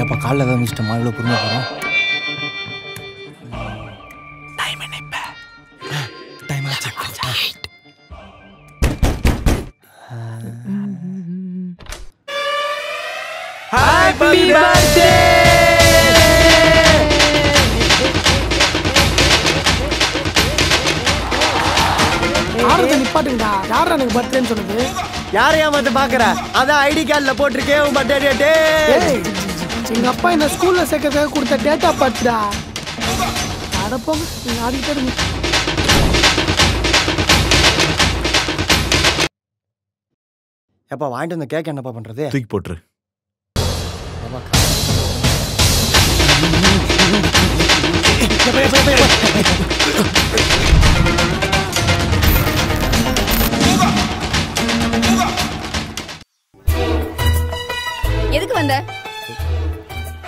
ஏப்பா காலைல தான் மிஸ்டர் மாவில பொறுமை போகிறோம். டைம் என்ன இப்போ? டைம் ஆச்சு. Happy birthday. யாரது நிப்பாட்டுங்கடா? யாரா எனக்கு பர்த்டேன்னு சொன்னது? யாரையா வந்து பார்க்குற? அதான் ஐடி கார்டில் போட்டிருக்கே உன் பர்த்டே டேட்டு. எங்கள் அப்பா என்ன ஸ்கூலில் சேர்க்கறதுக்காக கொடுத்த டேட்டா பார்த்துடா. அடப்போங்க நீங்கள் ஆடிக்கிட்டே இருங்க. எப்பா வாங்கிட்டு வந்த கேக் என்னப்பா பண்ணுறது? தூக்கி போட்டுரு. எதுக்கு வந்த?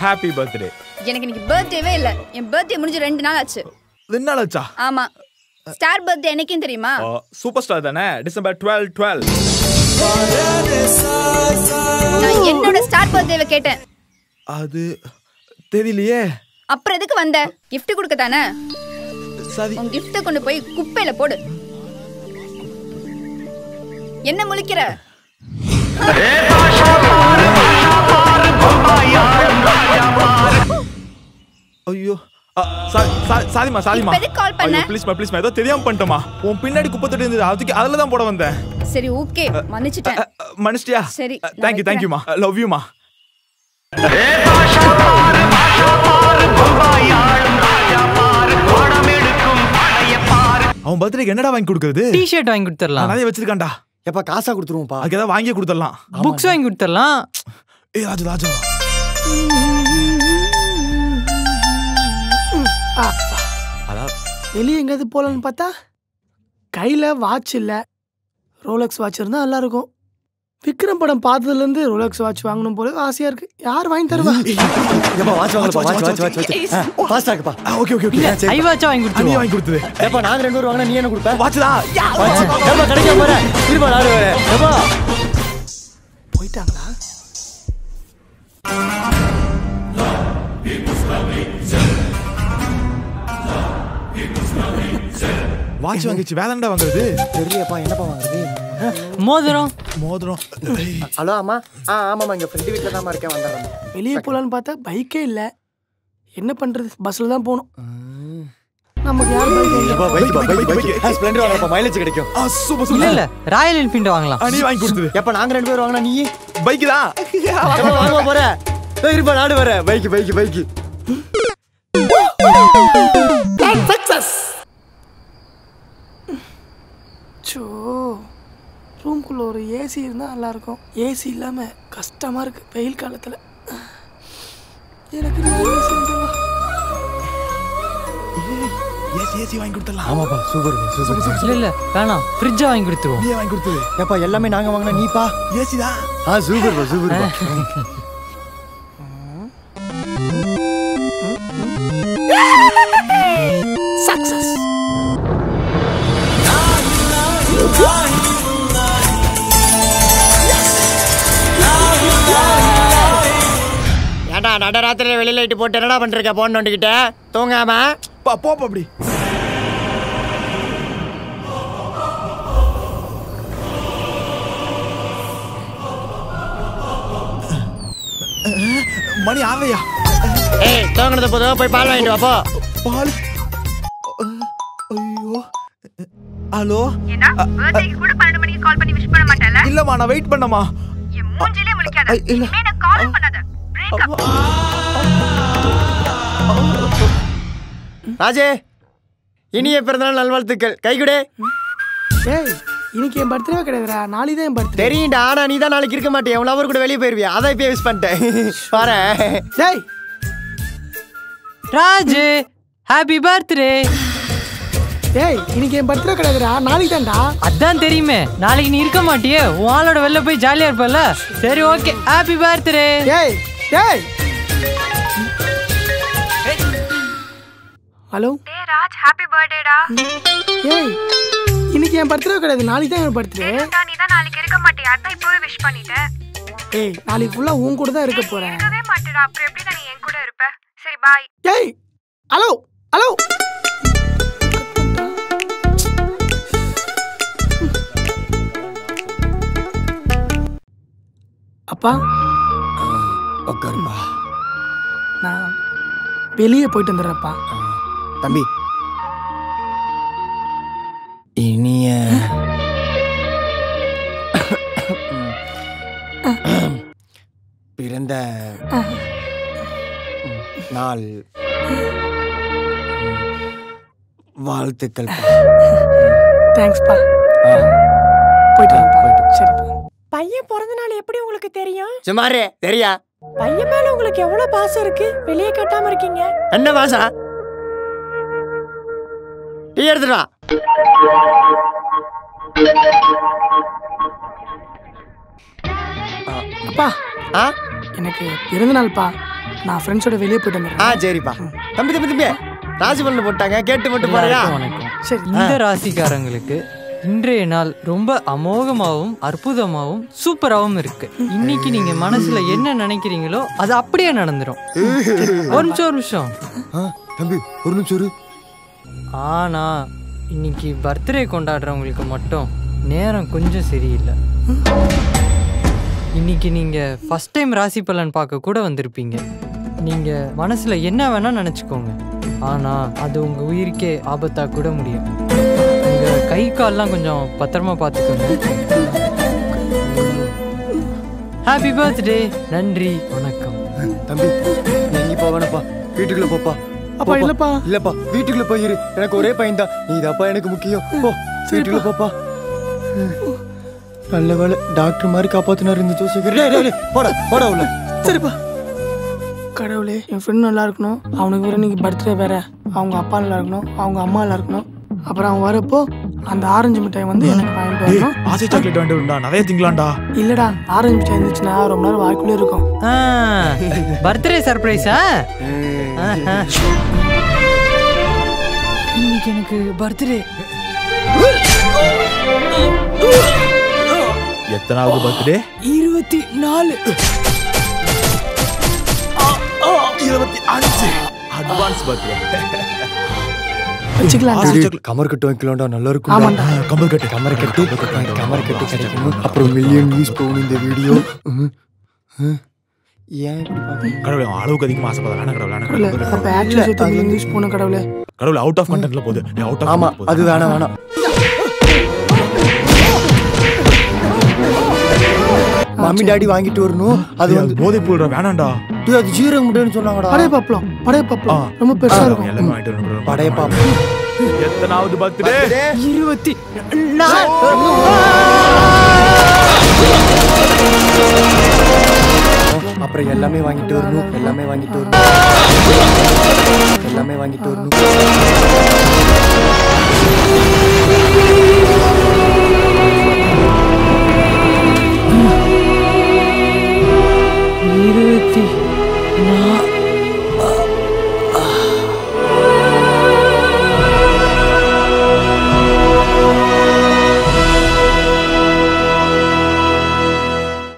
Happy birthday. எனக்கு இன்னைக்கு பர்த்டேவே இல்ல. என் பர்த்டே முடிஞ்சு 2 நாள் ஆச்சு. 2 நாள் ஆச்சா? ஆமா. ஸ்டார் பர்த்டே என்னைக்குன்னு தெரியுமா? சூப்பர் ஸ்டார் தானே? டிசம்பர் 12. நான் என்னோட ஸ்டார் பர்த்டேவை கேட்டேன். அது தெரியலையே. அப்புறம் எதுக்கு வந்த? gift கொடுக்க தானே? சரி. உன் gift கொண்டு போய் குப்பையில போடு. என்ன முழிக்கிற? ஐயோ சாரிமா. எதுக்கு கால் பண்ண? ப்ளீஸ்மா ஏதோ தெரியாம பண்ணிட்டோமா. உன் பின்னாடி குப்பை தொட்டி இருந்தது, அதுக்கு அதில் தான் போட வந்தேன். சரி ஓகே, மன்னிச்சிட்டேன். மன்னிச்சிட்டியா? சரி. தேங்க்யூமா. லவ் யூமா. அவன் பர்த்டேக்கு என்னடா வாங்கி கொடுக்குறது? டி-ஷர்ட் வாங்கி கொடுத்துடலாம். நிறைய வச்சிருக்கான்டா. எப்பா காசா கொடுத்துருவோம்ப்பா. அதுக்கு ஏதாவது வாங்கியே கொடுத்துடலாம். புக்ஸ் வாங்கி கொடுத்துடலாம். ராஜா வெளியே எங்கேயாவது போகலான்னு பார்த்தா கையில் வாட்ச் இல்லை. ரோலக்ஸ் வாட்ச் இருந்தால் நல்லா இருக்கும். விக்ரம் படம் பார்த்ததுலேருந்து ரோலக்ஸ் வாட்ச் வாங்கணும் போல ஆசையாக இருக்குது. யார் வாங்கி தருவா? எப்பா வாட்ச் ஃபாஸ்டாகப்பா. ஓகே. ஐ வாட்சா வாங்கி கொடுத்துருவோம். நீ வாங்கி கொடுத்துரு. எப்பா நாங்கள் 2 பேரும் வாங்கினா நீ என்ன கொடுப்ப? வாட்ச் தான். எப்பா கிடைக்க போற? இருப்பா நாடு வரேன். எப்பா போயிட்டாங்களா? வாட்ச் வாங்கிச்சு. வேதாண்டா வாங்குறது தெரியலையப்பா. என்னப்பா வாங்குறது? மோதிரம். ஹலோ அம்மா. ஆமாம்மா, எங்கள் ஃப்ரெண்டு வீட்டில் தான் இருக்கேன். வந்துடுறேன். வெளியே போகலான்னு பார்த்தா பைக்கே இல்லை. என்ன பண்ணுறது? பஸ்ஸில் தான் போகணும். நமக்கு யார் பைக்? ஸ்ப்ளெண்டர் வாங்கப்பா, மைலேஜ் கிடைக்கும். இல்ல இல்ல, ராயல் என்ஃபீல்ட் வாங்கலாம். நீ வாங்கி கொடுத்துரு. எப்ப நாங்க 2 பேரும் வாங்கினா நீ பைக் தான் வாங்க போற. இருப்பா நாடு வர. Bike success. சோ ரூம்குள்ள ஒரு ஏசி இருந்தால் நல்லாயிருக்கும். ஏசி இல்லாமல் கஷ்டமாக இருக்குது வெயில் காலத்தில். எனக்கு ஏசி வாங்கி கொடுத்துடலாம். ஆமாப்பா, சூப்பர். இல்ல இல்ல வேணாம், ஃப்ரிட்ஜ் வாங்கி கொடுத்துருவோம். நீ வாங்கி கொடுத்துரு. ஏப்பா எல்லாமே நாங்க வாங்கினா நீப்பா ஏசி தான். சூப்பர். சக்சஸ். ஏண்டா நடராத்திரியில் வெளியில லைட்டு போட்டு என்னடா பண்ணிருக்க? போன் நோண்டிக்கிட்ட தூங்காம போப்பா அப்படி. மணி ஆவையா? தூங்கினது போதும், போய் பால் வாங்கிட்டு வாப்போ. பால்? ஐயோ. ஹலோ. ஏன்னா பர்த்டேக்கு கூட 12 மணிக்கு கால் பண்ணி விஷ் பண்ண மாட்டேல? இல்லம்மா, நான் வெயிட் பண்ணமா. என் மூஞ்சிலே முழிக்காத. இனிமே நான் கால் பண்ணாத. Break up. ராஜே, இனிய பிறந்தநாள் நல்வாழ்த்துக்கள். கைகுடே. ஏய், இன்னைக்கு என் பர்த்டே கிடையாதுடா, நாளைக்கு தான் என் பர்த்டே. தெரியும்டா, ஆனா நீ தான் நாளைக்கு இருக்க மாட்டே. உன் லவர் கூட வெளியே போயிருவியா? அதான் இப்பயே விஷ் பண்ணிட்டேன். பாரேன். டேய் ராஜு, ஹாப்பி பர்த்டே. டேய், இன்னைக்கு என் பர்த்டே கிடையாதுடா, நாளைக்கு தான்டா. அதான் தெரியுமே, நாளைக்கு நீ இருக்க மாட்டியே. உன் ஆளோட வெளில போய் ஜாலியா இருப்பல. சரி ஓகே, ஹாப்பி பர்த்டே. டேய் டேய். ஹலோ. டேய் ராஜ், ஹாப்பி பர்த்டேடா. ஏய், இன்னைக்கு என் பர்த்டே கிடையாது, நாளைக்கு தான் என் பர்த்டே. நீ தான் நாளைக்கு இருக்க மாட்டியா? அதான் இப்பவே விஷ் பண்ணிட்டேன். ஏய் நாளைக்கு ஃபுல்லா உன் கூட தான் இருக்க போறேன். இருக்கவே மாட்டேடா. அப்புறம் எப்படி நீ என் கூட இருப்ப? சரி பாய். ஏய் ஹலோ ஹலோ. அப்பா உட்காருப்பா. நான் வெளியே போயிட்டு வந்துடுறேன்ப்பா. தம்பி இனிய பிறந்த நாள் வாழ்த்துக்கள். தேங்க்ஸ்ப்பா. போயிட்டு வரேன்ப்பா. சரிப்பா. பையன் பிறந்த நாள் எப்படி உங்களுக்கு தெரியும்? சுமாரே தெரியா? பையன் மேல உங்களுக்கு எவ்வளவு பாசம் இருக்கு, வெளியே காட்டாம இருக்கீங்க. என்ன பாசா? டீ எடுத்துடா. அப்பா ஆ எனக்கு பிறந்த நாள்ப்பா. நான் ஃப்ரெண்ட்ஸோட வெளியே போயிட்டு வந்துடுறேன். சரிப்பா. தம்பி தம்பி தம்பி ராசி பலன் போட்டாங்க, கேட்டு மட்டும் போறியா? வணக்கம். சரி. இந்த ராசிக்காரங்களுக்கு இன்றைய நாள் ரொம்ப அமோகமாகவும் அற்புதமாகவும் சூப்பராகவும் இருக்கு. இன்னைக்கு நீங்க மனசுல என்ன நினைக்கிறீங்களோ அது அப்படியே நடந்துரும். ஒரு நிமிஷம் தம்பி ஒரு நிமிஷம். ஆனா இன்னைக்கு பர்த்டே கொண்டாடுறவங்களுக்கு மட்டும் நேரம் கொஞ்சம் சரியில்லை. இன்னைக்கு நீங்க ஃபர்ஸ்ட் டைம் ராசி பலன் பார்க்க கூட வந்திருப்பீங்க. நீங்க மனசுல என்ன வேணா நினைச்சுக்கோங்க, ஆனா அது உங்க உயிருக்கே ஆபத்தா கூட முடியும். உங்க கை கால்லாம் கொஞ்சம் பத்திரமா பார்த்துக்கோங்க. Happy birthday. நன்றி, வணக்கம். தம்பி நீ எங்க போவேனப்பா, வீட்டுக்குள்ள போப்பா. அப்பா இல்லப்பா. இல்லப்பா வீட்டுக்குள்ள போயிரு. எனக்கு ஒரே பையன் தான், நீ தாப்பா எனக்கு முக்கியம். போ வீட்டுக்குள்ள போப்பா. நல்ல வேலை டாக்டர் மாதிரி காப்பாத்தினார் இந்த ஜோசியர். போட போட உள்ள. சரிப்பா. கடவுளே என் ஃப்ரெண்ட் நல்லா இருக்கணும். அவனுக்கு வேற இன்னைக்கு பர்த்டே வேற. அவங்க அப்பா நல்லா இருக்கணும், அவங்க அம்மா நல்லா இருக்கணும். அப்புறம் அவன் வரப்போ அந்த ஆரஞ்சு மிட்டாய் வந்து எனக்கு வாங்கிட்டு வரணும். ஆசை சாக்லேட் வேண்டாம்டா, நிறைய திங்கலாம்டா. இல்லடா ஆரஞ்சு மிட்டாய் இருந்துச்சுன்னா ரொம்ப நேரம் வாய்க்குள்ளே இருக்கும். பர்த்டே சர்ப்ரைஸா? இன்னைக்கு எனக்கு பர்த்டே. எத்தனாவது பர்த்டே? 24. 25 advance birthday. வச்சுக்கலாம். கமர் கட்டு வைக்கலாம்டா, நல்லா இருக்கும். ஆமாண்டா. கம்பல் கட்டு கமர் கட்டு கிடைக்கும். அப்புறம் மில்லியன் வியூஸ் போகணும் இந்த வீடியோ. ஏன் இப்படி பாத்தீங்க? கடவுளே, அவன் அளவுக்கு அதிகமா ஆசைப்படுறான். இல்ல அப்ப ஆக்சுவலி சேர்த்து இங்கிலீஷ் போன கடவுளே. கடவுளே அவுட் ஆஃப் கண்டென்ட்ல போகுது. நீ அவுட் ஆஃப். ஆமா அது வேணாம். மம்மி டாடி வாங்கிட்டு வரணும். அது வந்து போதை போடுற வேணாம்டா. அது ஜீரக முட்டைன்னு சொன்னாங்கடா. படைய பாப்பலாம் ரொம்ப பெருசா இருக்கும். எல்லாமே வாங்கிட்டு வரணும். படைய பாப்போம். எத்தனாவது பர்த்டே? 24. அப்புறம் எல்லாமே வாங்கிட்டு வரணும். எல்லாமே வாங்கிட்டு வரணும். இருபத்தி